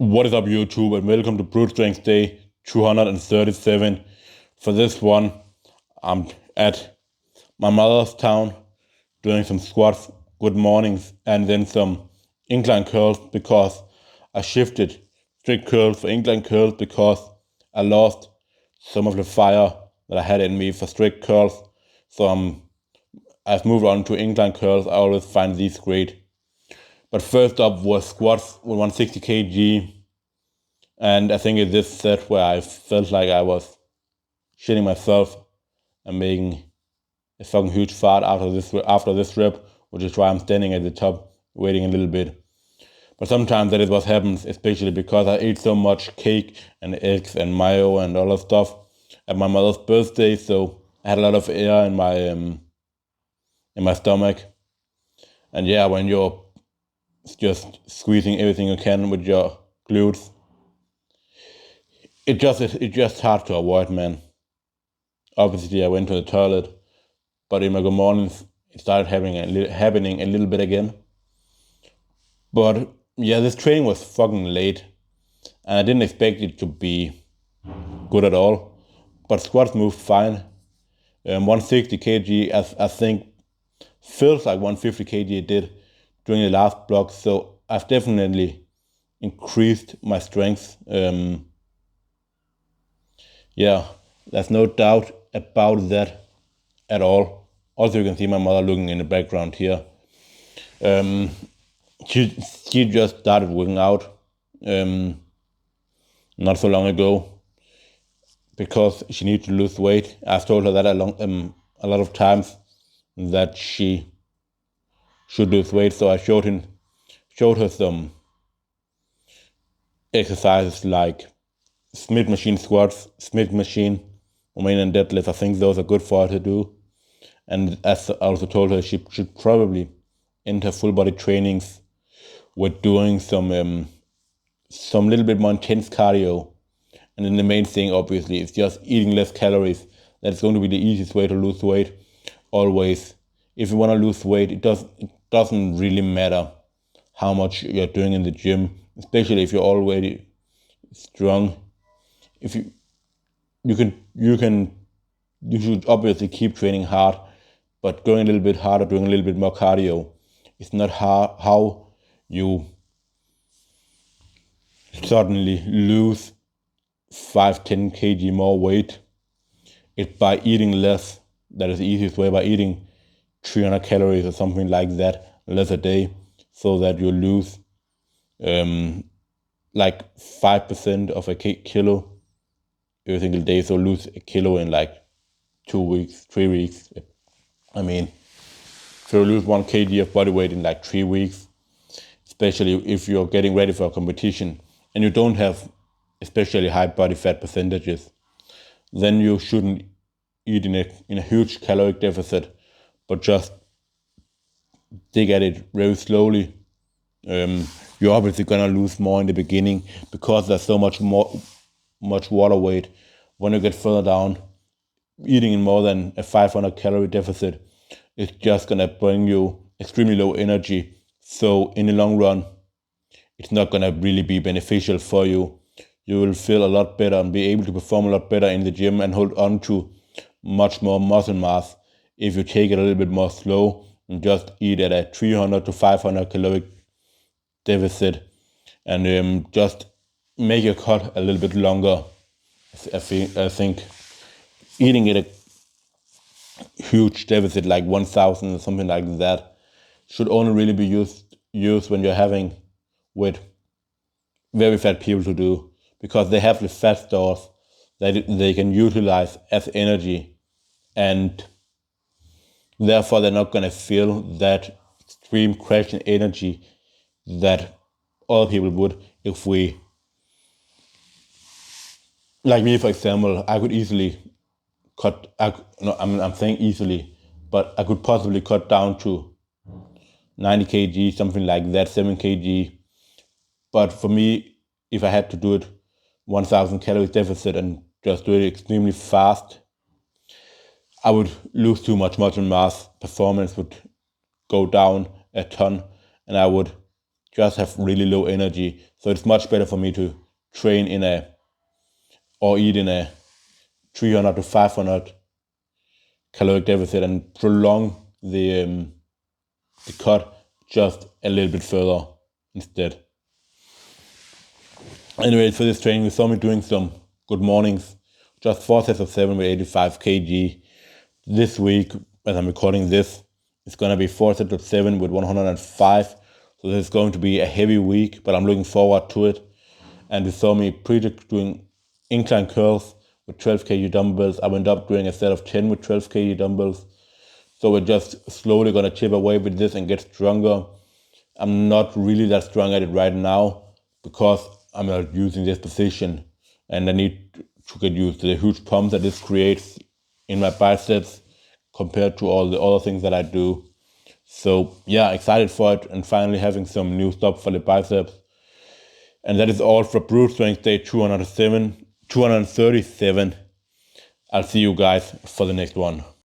What is up, YouTube, and welcome to Brute Strength Day 237. For this one, I'm at my mother's town doing some squats, good mornings, and then some incline curls because I shifted strict curls for incline curls because I lost some of the fire that I had in me for strict curls. So I've moved on to incline curls. I always find these great. But first up was squats with 160 kg. And I think it's this set where I felt like I was shitting myself and making a fucking huge fart after this rep, which is why I'm standing at the top waiting a little bit. But sometimes that is what happens, especially because I ate so much cake and eggs and mayo and all that stuff at my mother's birthday, so I had a lot of air in my stomach. And yeah, when you're just squeezing everything you can with your glutes, it's just hard to avoid, man. Obviously, I went to the toilet, but in my good mornings, it started happening a little bit again. But yeah, this training was fucking late, and I didn't expect it to be good at all. But squats moved fine. 160 kg, I think, feels like 150 kg it did during the last block. So I've definitely increased my strength. Yeah, there's no doubt about that at all. Also, you can see my mother looking in the background here. She just started working out not so long ago because she needs to lose weight. I've told her that a lot of times that she should lose weight. So I showed her some exercises like Smith machine squats, Smith machine, main and deadlift. I think those are good for her to do. And as I also told her, she should probably enter full body trainings with doing some little bit more intense cardio. And then the main thing, obviously, is just eating less calories. That's going to be the easiest way to lose weight, always. If you want to lose weight, it doesn't really matter how much you're doing in the gym, especially if you're already strong. If you should obviously keep training hard, but going a little bit harder, doing a little bit more cardio, is not how you suddenly lose 5-10 kg more weight. It's by eating less. That is the easiest way, by eating 300 calories or something like that less a day, so that you lose like 5% of a kilo every single day. So lose a kilo in like 2 weeks, 3 weeks. I mean, so lose 1 kg of body weight in like 3 weeks, especially if you're getting ready for a competition and you don't have especially high body fat percentages, then you shouldn't eat in a huge caloric deficit, but just dig at it very slowly. You're obviously gonna lose more in the beginning because there's so much water weight. When you get further down, eating in more than a 500 calorie deficit is just gonna bring you extremely low energy. So in the long run, it's not gonna really be beneficial for you. You will feel a lot better and be able to perform a lot better in the gym and hold on to much more muscle mass if you take it a little bit more slow and just eat at a 300 to 500 caloric deficit, and just make your cut a little bit longer. I think eating at a huge deficit like 1,000 or something like that should only really be used when you're having with very fat people to do, because they have the fat stores that they can utilize as energy, and therefore they're not going to feel that extreme crash in energy that other people would. If we, like me for example, I could easily I'm saying easily, but I could possibly cut down to 90 kg, something like that, 7 kg. But for me, if I had to do it 1,000 calories deficit and just do it extremely fast, I would lose too much muscle mass, performance would go down a ton, and I would just have really low energy. So it's much better for me to train or eat in a 300 to 500 caloric deficit and prolong the cut just a little bit further instead. Anyway, for this training, you saw me doing some good mornings, just 4 sets of 7 with 85 kg. This week, as I'm recording this, it's going to be 4 sets of 7 with 105. So this is going to be a heavy week, but I'm looking forward to it. And you saw me doing incline curls with 12 kg dumbbells. I went up doing a set of 10 with 12 kg dumbbells. So we're just slowly going to chip away with this and get stronger. I'm not really that strong at it right now because I'm not using this position, and I need to get used to the huge pump that this creates in my biceps compared to all the other things that I do. So yeah, excited for it and finally having some new stuff for the biceps. And that is all for Brute Strength Day 237. I'll see you guys for the next one.